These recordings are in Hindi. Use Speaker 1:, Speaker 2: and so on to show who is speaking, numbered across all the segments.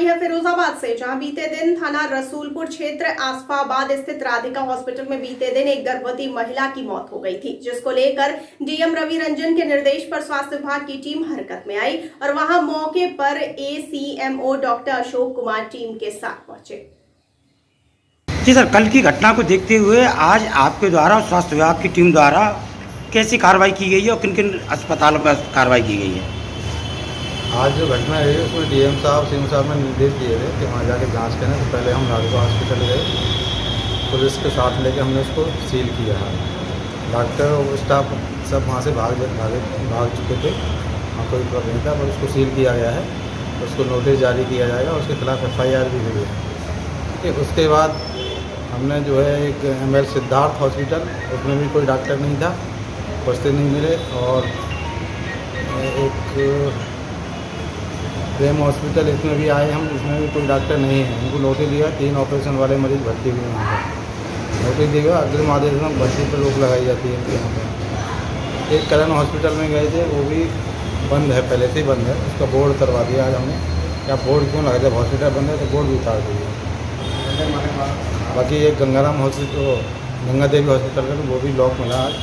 Speaker 1: है फिरोजाबाद से, जहां बीते दिन थाना रसूलपुर क्षेत्र आसफाबाद स्थित राधिका हॉस्पिटल में बीते दिन एक गर्भवती महिला की मौत हो गई थी, जिसको लेकर डीएम रवि रंजन के निर्देश पर स्वास्थ्य विभाग की टीम हरकत में आई और वहां मौके पर ACMO doctor Ashok Kumar team के साथ पहुंचे।
Speaker 2: जी सर, कल की घटना को देखते हुए आज आपके द्वारा स्वास्थ्य विभाग की टीम द्वारा कैसी कार्रवाई की गई है और किन किन अस्पतालों पर कार्रवाई की गई है?
Speaker 3: आज जो घटना है उसमें डीएम साहब सिंह साहब ने निर्देश दिए थे कि वहाँ जाके जांच करें। तो पहले हम राधिका हॉस्पिटल गए, पुलिस के साथ लेके हमने उसको सील किया है। डॉक्टर और स्टाफ सब वहाँ से भाग चुके थे, वहाँ कोई प्रॉब्लम नहीं था, पर उसको सील किया गया है। उसको नोटिस जारी किया जाएगा, उसके खिलाफ FIR भी हुई है। ठीक है, उसके बाद हमने जो है एक ML सिद्धार्थ हॉस्पिटल, उसमें भी कोई डॉक्टर नहीं था, उपस्थित नहीं मिले। और एक प्रेम हॉस्पिटल, इसमें भी आए हम, इसमें भी कोई डॉक्टर नहीं है। उनको नोटिस दिया, 3 ऑपरेशन वाले मरीज भर्ती हुए हैं। नोटिस दिया, अग्रिम आदेश में भर्ती पर रोक लगाई जाती है इनके यहाँ पर। एक करण हॉस्पिटल में गए थे, वो भी बंद है, पहले से ही बंद है। उसका बोर्ड उतरवा दिया आज हमने। क्या बोर्ड क्यों लगा? जब हॉस्पिटल बंद है तो बोर्ड भी उतार दिया। बाकी एक गंगाराम हॉस्पिटल, गंगा देवी हॉस्पिटल का, वो भी लॉक मिला आज,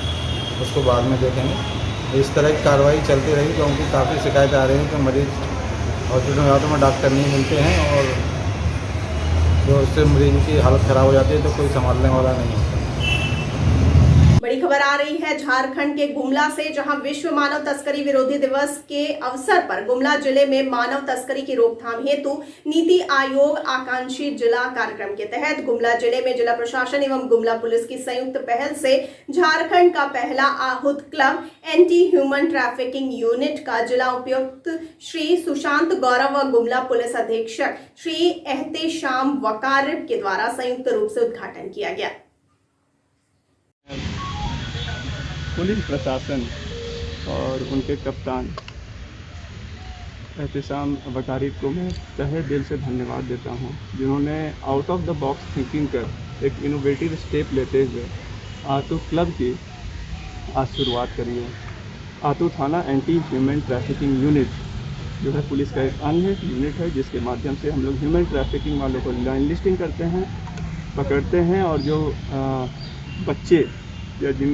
Speaker 3: उसको बाद में देखेंगे। इस तरह की कार्रवाई चलती रही, क्योंकि काफ़ी शिकायतें आ रही हैं कि मरीज़ हॉस्पिटल में जाते में डॉक्टर नहीं मिलते हैं और जो उससे मरीज की हालत ख़राब हो जाती है तो कोई संभालने वाला नहीं होता।
Speaker 1: बड़ी खबर आ रही है झारखंड के गुमला से, जहां विश्व मानव तस्करी विरोधी दिवस के अवसर पर गुमला जिले में मानव तस्करी की रोकथाम हेतु नीति आयोग आकांक्षी जिला कार्यक्रम के तहत गुमला जिले में जिला प्रशासन एवं गुमला पुलिस की संयुक्त पहल से झारखंड का पहला आहूत club anti human trafficking unit का जिला उपायुक्त श्री सुशांत गौरव व गुमला पुलिस अधीक्षक श्री एहतेशाम वकार के द्वारा संयुक्त रूप से उद्घाटन किया गया।
Speaker 4: पुलिस प्रशासन और उनके कप्तान एहतेशाम वकारी को मैं तहे दिल से धन्यवाद देता हूं, जिन्होंने out of the box thinking कर एक इनोवेटिव स्टेप लेते हुए आतू क्लब की आज शुरुआत करी है। आतू थाना एंटी ह्यूमन ट्रैफिकिंग यूनिट जो है पुलिस का एक अन्य यूनिट है, जिसके माध्यम से हम लोग ह्यूमन ट्रैफिकिंग वालों को लाइन लिस्टिंग करते हैं, पकड़ते हैं और जो बच्चे या जिन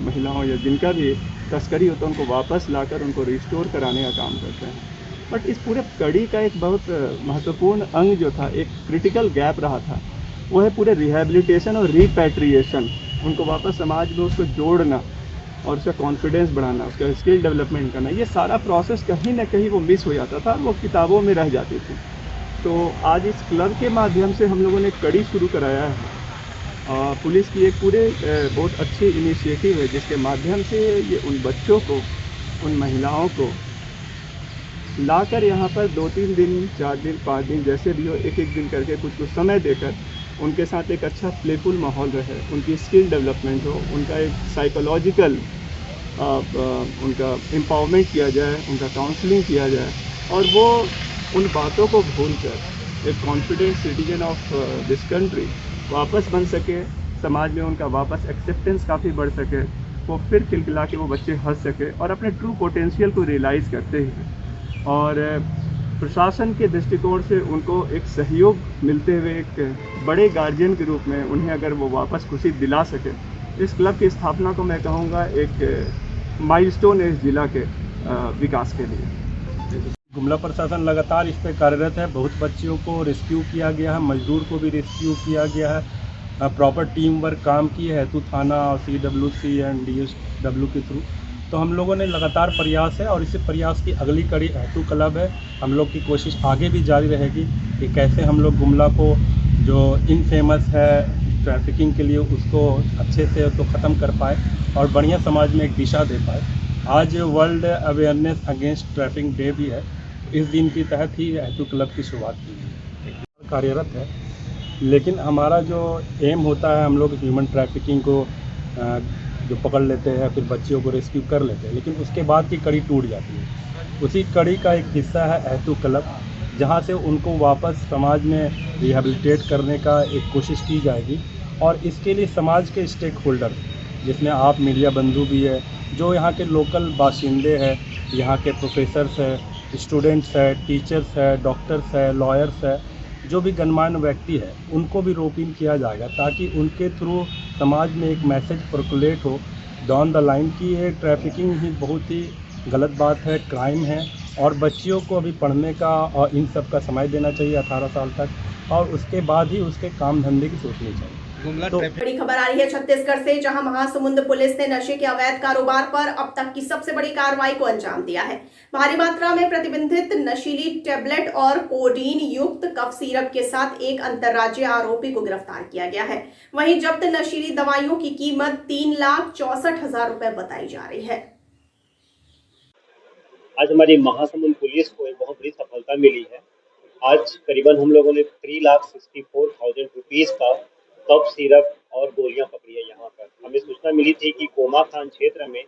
Speaker 4: महिलाओं या जिनका भी तस्करी होता है उनको वापस लाकर उनको रिस्टोर कराने का काम करते हैं। बट इस पूरे कड़ी का एक बहुत महत्वपूर्ण अंग जो था, एक क्रिटिकल गैप रहा था, वो है पूरे रिहैबिलिटेशन और रिपैट्रिएशन। उनको वापस समाज में उसको जोड़ना और उसका कॉन्फिडेंस बढ़ाना, उसका स्किल डेवलपमेंट करना, ये सारा प्रोसेस कहीं ना कहीं वो मिस हो जाता था, वो किताबों में रह जाती थी। तो आज इस क्लब के माध्यम से हम लोगों ने कड़ी शुरू कराया है। पुलिस की एक पूरे बहुत अच्छी इनिशिएटिव है, जिसके माध्यम से ये उन बच्चों को, उन महिलाओं को लाकर यहाँ पर 2-3 दिन, 4 दिन, 5 दिन, जैसे भी हो, एक दिन करके कुछ समय देकर उनके साथ एक अच्छा प्लेफुल माहौल रहे, उनकी स्किल डेवलपमेंट हो, उनका एक साइकोलॉजिकल उनका एम्पावरमेंट किया जाए, उनका काउंसलिंग किया जाए और वो उन बातों को भूलकर एक confident citizen of this country वापस बन सके, समाज में उनका वापस एक्सेप्टेंस काफ़ी बढ़ सके, वो फिर खिलखिला के वो बच्चे हंस सके और अपने ट्रू पोटेंशियल को रियलाइज़ करते हैं। और प्रशासन के दृष्टिकोण से उनको एक सहयोग मिलते हुए एक बड़े गार्जियन के रूप में उन्हें अगर वो वापस खुशी दिला सके, इस क्लब की स्थापना को मैं कहूँगा एक माइलस्टोन है इस जिला के विकास के लिए।
Speaker 5: गुमला प्रशासन लगातार इस पर कार्यरत है। बहुत बच्चियों को रेस्क्यू किया गया है, मजदूर को भी रेस्क्यू किया गया है। प्रॉपर टीम वर्क काम की है हेतु थाना और CWC एंड DSW के थ्रू। तो हम लोगों ने लगातार प्रयास है और इसी प्रयास की अगली कड़ी हेतु क्लब है। हम लोग की कोशिश आगे भी जारी रहेगी कि कैसे हम लोग गुमला को जो इनफेमस है ट्रैफिकिंग के लिए, उसको अच्छे से उसको ख़त्म कर पाए और बढ़िया समाज में एक दिशा दे पाए। आज world awareness against trafficking day भी है। इस दिन के तहत ही हेतु क्लब की शुरुआत की है। कार्यरत है, लेकिन हमारा जो एम होता है, हम लोग ह्यूमन ट्रैफिकिंग को जो पकड़ लेते हैं, फिर बच्चियों को रेस्क्यू कर लेते हैं, लेकिन उसके बाद की कड़ी टूट जाती है। उसी कड़ी का एक हिस्सा है हेतु क्लब, जहां से उनको वापस समाज में रिहैबिलिटेट करने का एक कोशिश की जाएगी। और इसके लिए समाज के स्टेक होल्डर, जिसमें आप मीडिया बंधु भी है, जो यहाँ के लोकल बाशिंदे हैं, यहाँ के प्रोफेसर्स हैं, स्टूडेंट्स है, टीचर्स है, डॉक्टर्स है, लॉयर्स है, जो भी गणमान्य व्यक्ति है उनको भी रोप इन किया जाएगा ताकि उनके थ्रू समाज में एक मैसेज सर्कुलेट हो डाउन द लाइन कि ये ट्रैफिकिंग ही बहुत ही गलत बात है, क्राइम है और बच्चियों को अभी पढ़ने का और इन सब का समय देना चाहिए 18 साल तक और उसके बाद ही उसके काम धंधे की सोचनी चाहिए। तो
Speaker 1: बड़ी खबर आ रही है छत्तीसगढ़ से, जहां महासमुंद पुलिस ने नशे के अवैध कारोबार पर अब तक की सबसे बड़ी कार्रवाई को अंजाम दिया है। भारी मात्रा में प्रतिबंधित नशीली टैबलेट और कोडीन युक्त कफ सिरप के साथ एक अंतर्राज्यीय आरोपी को गिरफ्तार किया गया है। वहीं जब्त नशीली दवाइयों की कीमत 3,64,000 रुपए बताई जा रही है।
Speaker 6: आज हमारी महासमुंद पुलिस को एक बहुत बड़ी सफलता मिली है। आज करीबन हम लोगों ने 3,64,000 रुपीज का कफ सिरप और गोलियां पकड़ी है। यहाँ पर हमें सूचना मिली थी कि कोमा खान क्षेत्र में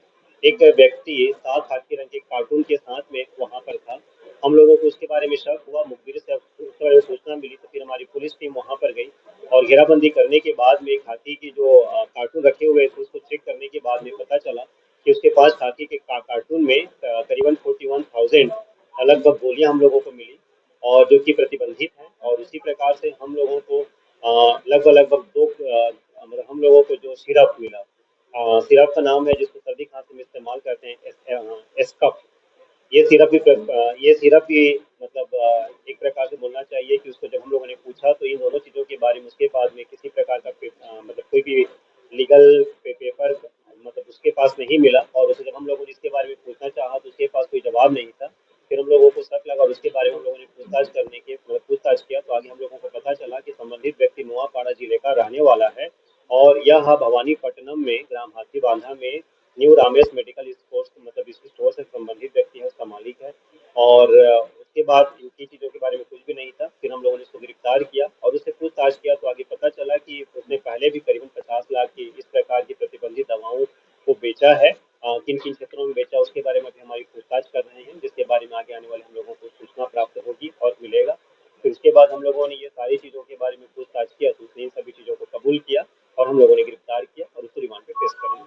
Speaker 6: एक व्यक्ति 7 खाकी रंग के कार्टून के साथ में वहाँ पर था। हम लोगों को उसके बारे में शक हुआ, मुखबिर से उसके बारे में सूचना मिली तो फिर हमारी पुलिस टीम वहाँ पर गई और घेराबंदी करने के बाद में खाकी की जो कार्टून रखे हुए थे उसको चेक करने के बाद में पता चला कि उसके पास खाकी के कार्टून में करीबन 41,000 लगभग गोलियां हम लोगों को मिली और जो कि प्रतिबंधित है। और उसी प्रकार से हम लोगों को लगभग मतलब हम लोगों को जो सिरप मिला, सिरप का नाम है जिसको सर्दी खांसी में इस्तेमाल करते हैं, एस्कफ। ये सिरप भी मतलब एक प्रकार से बोलना चाहिए कि उसको जब हम लोगों ने पूछा तो इन दोनों चीज़ों के बारे में उसके बाद में किसी प्रकार का मतलब कोई भी लीगल पेपर मतलब उसके पास नहीं मिला और उसे जब हम लोगों ने इसके बारे में पूछना चाहा तो उसके पास कोई जवाब नहीं था। फिर हम लोगों को शक लगा और उसके बारे में हम लोगों ने पूछताछ किया तो आगे हम लोगों को पता चला कि संबंधित व्यक्ति नुआपाड़ा जिले का रहने वाला है और यह भवानीपट्टनम में ग्राम हाथी बांधा में न्यू रामेश मेडिकल स्टोर से संबंधित व्यक्ति है, उसका मालिक है। और उसके बाद इनकी चीज़ों के बारे में कुछ भी नहीं था। फिर हम लोगों ने उसको गिरफ्तार किया और उससे पूछताछ किया तो आगे पता चला कि उसने पहले भी करीबन 50 लाख की इस प्रकार की प्रतिबंधित दवाओं को बेचा है। किन किन क्षेत्रों में बेचा उसके बारे में भी हमारी पूछताछ कर रहे हैं, जिसके बारे में आगे आने वाले हम लोगों को सूचना प्राप्त होगी और मिलेगा। फिर उसके बाद हम लोगों ने ये सारी चीज़ों के बारे में पूछताछ किया तो उसने इन सभी चीज़ों को कबूल किया और हम लोगों ने गिरफ्तार किया और उसको रिमांड पे पेश करेंगे।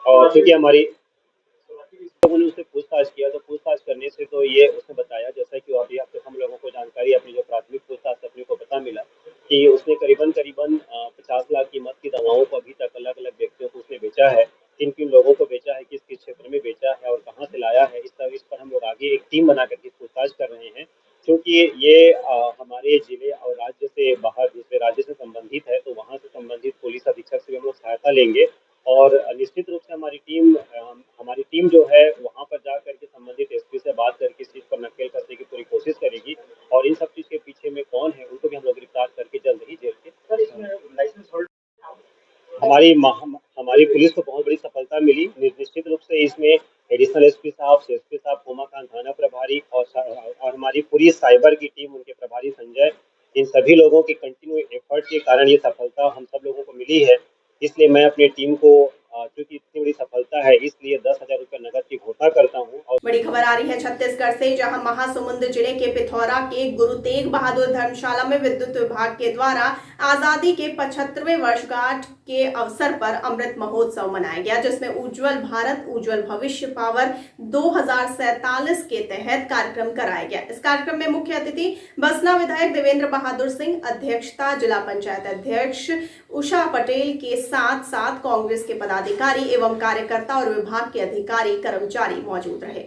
Speaker 6: और क्योंकि हमारी लोगों ने उससे पूछताछ किया तो पूछताछ करने से तो ये उसने बताया, जैसा कि अभी अब तक हम लोगों को जानकारी अपनी जो प्राथमिक पूछताछ अपने को पता मिला कि उसने करीबन 50 लाख कीमत की दवाओं को अभी तक अलग अलग व्यक्तियों को उसने बेचा है। किन किन लोगों को बेचा है, किस किस क्षेत्र में बेचा है और कहाँ से लाया है, इस पर हम लोग आगे एक टीम बना करके पूछताछ कर रहे हैं। क्योंकि ये हमारे जिले और राज्य से बाहर दूसरे राज्य से संबंधित है तो वहाँ से संबंधित पुलिस अधीक्षक से हम लोग सहायता लेंगे और निश्चित रूप से हमारी टीम जो है वहाँ पर जा करके संबंधित एसपी से बात करके इस चीज़ पर नकेल कसने की पूरी कोशिश करेगी और इन सब चीज़ के पीछे में कौन है उनको भी हम लोग गिरफ्तार करके जल्द ही जेल के। सर, इसमें लाइसेंस होल्ड हमारी पुलिस को बहुत बड़ी सफलता मिली। निश्चित रूप से इसमें एडिशनल एसपी साहब, कोमा खान थाना प्रभारी और हमारी पूरी साइबर की टीम, उनके प्रभारी संजय, इन सभी लोगों के कंटिन्यू एफर्ट के कारण ये सफलता हम सब लोगों को मिली है। इसलिए मैं अपनी टीम को क्योंकि इतनी बड़ी सफलता है इसलिए 10,000 रुपये नगद की घोषणा करता हूँ। और
Speaker 1: बड़ी खबर आ रही है छत्तीसगढ़ से, जहां महासमुंद जिले के पिथौरा के गुरु तेग बहादुर धर्मशाला में विद्युत विभाग के द्वारा आजादी के 75वें वर्षगांठ के अवसर पर अमृत महोत्सव मनाया गया, जिसमें उज्जवल भारत उज्जवल भविष्य पावर 2047 के तहत कार्यक्रम कराया गया। इस कार्यक्रम में मुख्य अतिथि बसना विधायक देवेंद्र बहादुर सिंह, अध्यक्षता जिला पंचायत अध्यक्ष उषा पटेल के साथ साथ कांग्रेस के पदाधिकारी एवं कार्यकर्ता और विभाग के अधिकारी कर्मचारी मौजूद रहे।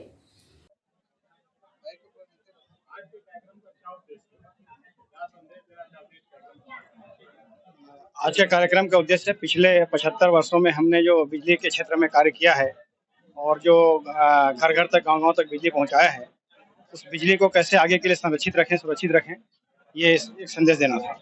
Speaker 7: आज के कार्यक्रम का उद्देश्य पिछले 75 वर्षों में हमने जो बिजली के क्षेत्र में कार्य किया है और जो घर घर तक गांव-गांव तक बिजली पहुंचाया है, उस बिजली को कैसे आगे के लिए संरक्षित रखें, सुरक्षित रखें, ये एक संदेश देना था।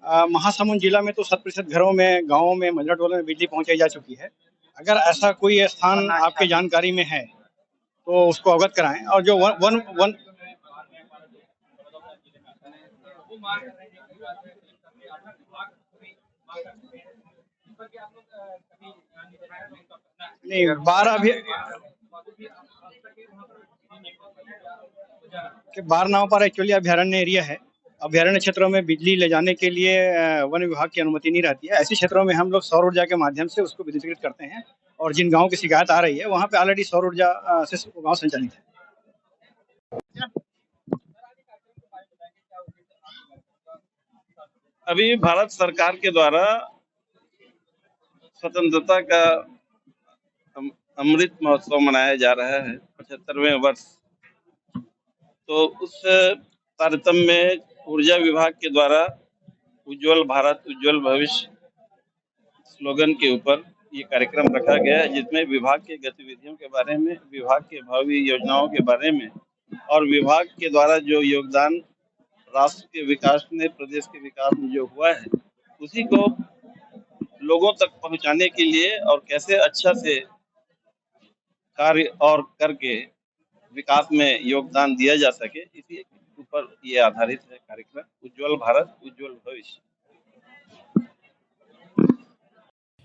Speaker 7: महासमुंद जिला में तो 100% घरों में, गाँवों में, मंझला टोलों में बिजली पहुंचाई जा चुकी है। अगर ऐसा कोई स्थान आपके जानकारी में है तो उसको अवगत कराएं। और जो वन नहीं 12 भी कि बारनाव पर एक्चुअली अभयारण्य एरिया है। अभयारण्य क्षेत्रों में बिजली ले जाने के लिए वन विभाग की अनुमति नहीं रहती है। ऐसे क्षेत्रों में हम लोग सौर ऊर्जा के माध्यम से उसको विद्युतीकृत करते हैं और जिन गाँव की शिकायत आ रही है वहाँ पे ऑलरेडी सौर ऊर्जा से गाँव संचालित है।
Speaker 8: अभी भारत सरकार के द्वारा स्वतंत्रता का अमृत महोत्सव मनाया जा रहा है 75वें वर्ष। तो उस तारतम्य में ऊर्जा विभाग के द्वारा उज्जवल भारत उज्जवल भविष्य स्लोगन के ऊपर ये कार्यक्रम रखा गया है, जिसमें विभाग के गतिविधियों के बारे में, विभाग के भावी योजनाओं के बारे में और विभाग के द्वारा जो योगदान राष्ट्र के विकास में, प्रदेश के विकास में जो हुआ है, उसी को लोगों तक पहुंचाने के लिए और कैसे अच्छा से कार्य और करके विकास में योगदान दिया जा सके, इसी ऊपर ये आधारित है कार्यक्रम उज्जवल भारत उज्जवल भविष्य।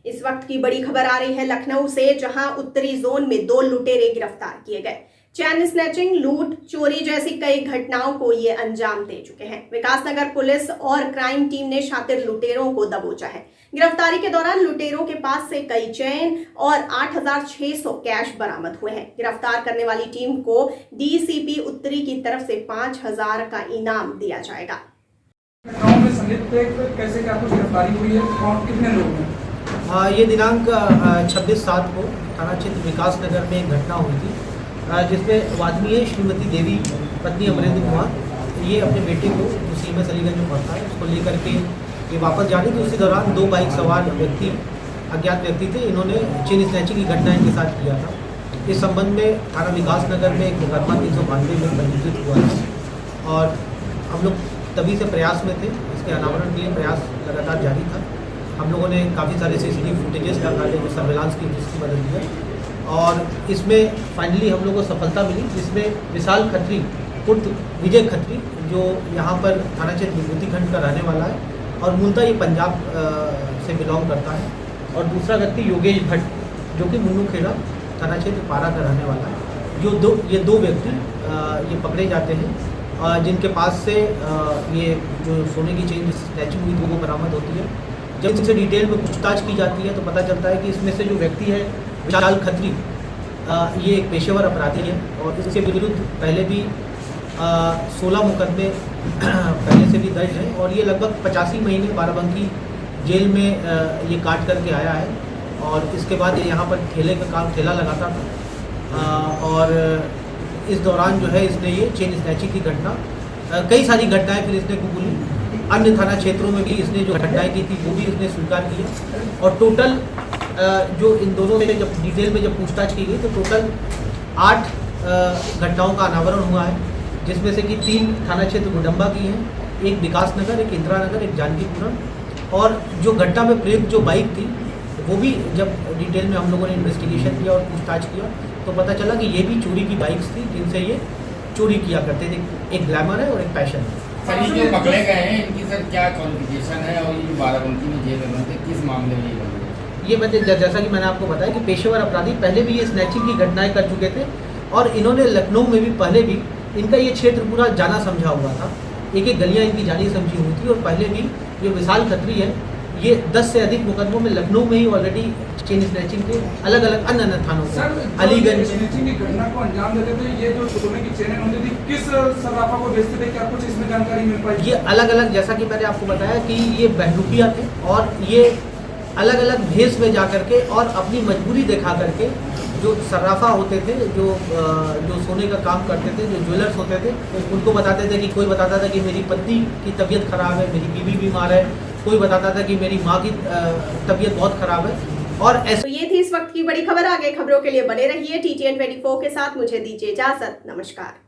Speaker 1: इस वक्त की बड़ी खबर आ रही है लखनऊ से, जहां उत्तरी जोन में 2 लुटेरे गिरफ्तार किए गए। चैन स्नैचिंग, लूट, चोरी जैसी कई घटनाओं को ये अंजाम दे चुके हैं। विकासनगर पुलिस और क्राइम टीम ने शातिर लुटेरों को दबोचा है। गिरफ्तारी के दौरान लुटेरों के पास से कई चेन और 8,600 कैश बरामद हुए हैं। गिरफ्तार करने वाली टीम को डीसीपी उत्तरी की तरफ से 5,000 का इनाम दिया जाएगा।
Speaker 9: गाँव में संलिप्त कैसे क्या कुछ गिरफ्तारी हुई है और कितने लोग हैं?
Speaker 10: ये दिनांक 26/7 को थाना क्षेत्र विकासनगर में एक घटना हुई थी, जिसमें वादनीय श्रीमती देवी पत्नी अमरेंद्र कुमार ये अपने बेटे को जो सीएमएस अलीगंज में पढ़ता है उसको लेकर के ये वापस जा रही थी। उसी दौरान 2 बाइक सवार व्यक्ति, अज्ञात व्यक्ति थे, इन्होंने चेन स्नैचिंग की घटना इनके साथ किया था। इस संबंध में थाना विकासनगर में एक मुकदमा 392 में पंजीकृत हुआ था और हम लोग तभी से प्रयास में थे। इसके अनावरण के लिए प्रयास लगातार जारी था। हम लोगों ने काफ़ी सारे CCTV फुटेजेस निकाले जो सर्वेलांस की जिसकी मदद लिया और इसमें फाइनली हम लोगों को सफलता मिली, जिसमें विशाल खत्री उर्फ विजय खत्री जो यहाँ पर थाना क्षेत्र विभूति खंड का रहने वाला है और मूलतः ये पंजाब से बिलोंग करता है, और दूसरा व्यक्ति योगेश भट्ट जो कि मुन्नू खेड़ा थाना क्षेत्र पारा का रहने वाला है। ये दो व्यक्ति ये पकड़े जाते हैं जिनके पास से ये जो सोने की चेन स्नैचिंग हुई वो बरामद होती है। जब इनसे डिटेल में पूछताछ की जाती है तो पता चलता है कि इसमें से जो व्यक्ति है विशाल खत्री ये एक पेशेवर अपराधी है और इसके विरुद्ध पहले भी 16 मुकदमे पहले से भी दर्ज हैं और ये लगभग 85 महीने बाराबंकी जेल में ये काट करके आया है और इसके बाद ये यहाँ पर ठेला लगाता था और इस दौरान जो है इसने ये चेन स्नैचिंग की घटना कई सारी घटनाएं फिर इसने कबूली। अन्य थाना क्षेत्रों में भी इसने जो घटनाएं की थी वो भी इसने स्वीकार किया और टोटल जो इन दोनों में जब डिटेल में जब पूछताछ की गई तो टोटल 8 घटनाओं का अनावरण हुआ है, जिसमें से कि 3 थाना क्षेत्र गुडम्बा की हैं, एक विकासनगर, एक इंदिरा नगर, एक जानकीपुरम। और जो घटना में प्रयुक्त जो बाइक थी वो भी जब डिटेल में हम लोगों ने इन्वेस्टिगेशन किया और पूछताछ किया तो पता चला कि ये भी चोरी की बाइक्स थी जिनसे ये चोरी किया करते थे। एक ग्लैमर है और एक पैशन है।
Speaker 11: सर ये जो पकड़े गए हैं इनकी सर क्या क्वालिफिकेशन है और ये बाराबंकी में जेल में थे, किस मामले में ये
Speaker 10: मैंने जैसा कि मैंने आपको बताया कि पेशेवर अपराधी पहले भी ये स्नैचिंग की घटनाएं कर चुके थे और इन्होंने लखनऊ में भी पहले भी इनका ये क्षेत्र पूरा जाना समझा हुआ था, एक एक गलियां इनकी जानी समझी हुई थी और पहले भी जो विशाल खत्री है ये 10 से अधिक मुकदमों में लखनऊ में ही ऑलरेडी चेन स्नैचिंग के अलग अलग अन्य थानों में अलीगंज
Speaker 9: स्नैचिंग की घटना को अंजाम देते थे, ये जो सोने की चेनें होती थी किस सराफा को बेचते थे, क्या कुछ इसमें जानकारी मिल पाई?
Speaker 10: ये अलग अलग, जैसा कि मैंने आपको बताया कि ये बहलुकिया थे और ये अलग अलग भेष में जा करके और अपनी मजबूरी दिखा करके जो सर्राफा होते थे, जो सोने का काम करते थे, जो ज्वेलर्स होते थे, उनको बताते थे कि कोई बताता था कि मेरी पत्नी की तबीयत खराब है, मेरी बीवी बीमार है, कोई बताता था कि मेरी माँ की तबीयत बहुत खराब है। और ऐसे
Speaker 1: तो ये थी इस वक्त की बड़ी खबर। आगे खबरों के लिए बने रहिए TTN 24 के साथ। मुझे दीजिए इजाजत। नमस्कार।